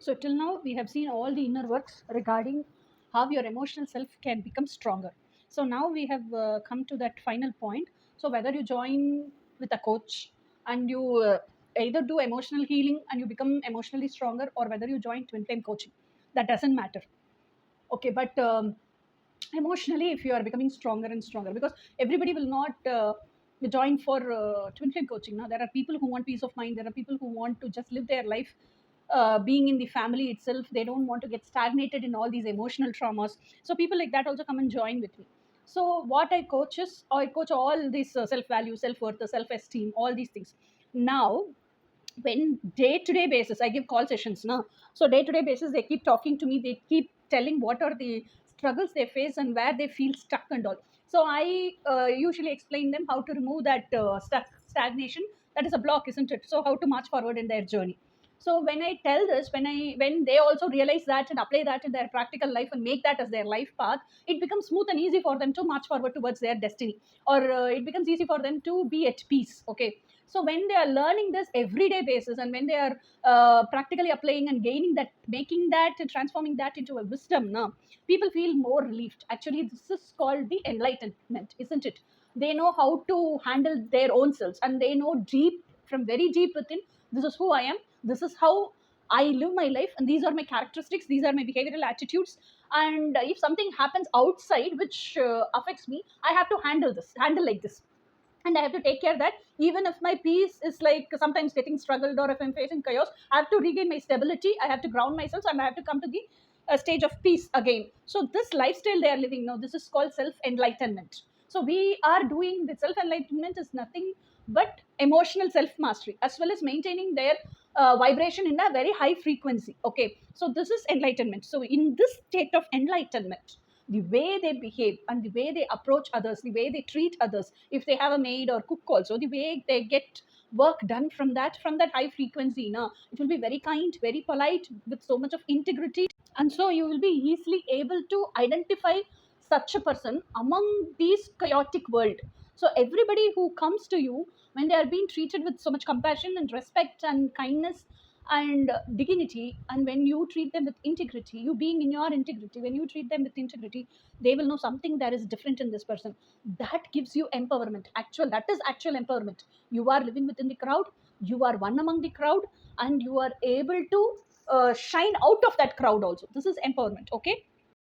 So till now we have seen all the inner works regarding how your emotional self can become stronger. So now we have come to that final point. So whether you join with a coach and you either do emotional healing and you become emotionally stronger, or whether you join twin flame coaching, that doesn't matter. Okay, but emotionally, if you are becoming stronger and stronger, because everybody will not join for twin flame coaching. Now there are people who want peace of mind, there are people who want to just live their life being in the family itself. They don't want to get stagnated in all these emotional traumas. So people like that also come and join with me. So what I coach is, I coach all this self value, self worth, self esteem, all these things. Now when day to day basis I give call sessions now. So day to day basis they keep talking to me, they keep telling what are the struggles they face and where they feel stuck and all. So I usually explain them how to remove that stagnation, that is a block, isn't it? So how to march forward in their journey. So when I tell this, when they also realize that and apply that in their practical life and make that as their life path, it becomes smooth and easy for them to march forward towards their destiny, or it becomes easy for them to be at peace. Okay, so when they are learning this everyday basis, and when they are practically applying and gaining that, making that and transforming that into a wisdom, now people feel more relieved. Actually, this is called the enlightenment, isn't it? They know how to handle their own selves, and they know deep, from very deep within, this is who I am, this is how I live my life, and these are my characteristics, these are my behavioral attitudes. And if something happens outside which affects me, I have to handle like this, and I have to take care that even if my peace is like sometimes getting struggled, or if I'm facing chaos, I have to regain my stability, I have to ground myself, and I have to come to the stage of peace again. So this lifestyle they are living now, this is called self enlightenment. So we are doing the self enlightenment is nothing but emotional self mastery, as well as maintaining their vibration in a very high frequency. Okay, so this is enlightenment. So in this state of enlightenment, the way they behave and the way they approach others, the way they treat others, if they have a maid or cook also, the way they get work done from that high frequency, now it will be very kind, very polite, with so much of integrity. And so you will be easily able to identify such a person among these chaotic world. So everybody who comes to you, when they are being treated with so much compassion and respect and kindness and dignity, and when you treat them with integrity, you being in your integrity, when you treat them with integrity, they will know something that is different in this person. That gives you empowerment. That is actual empowerment. You are living within the crowd, you are one among the crowd, and you are able to shine out of that crowd also. This is empowerment. Okay,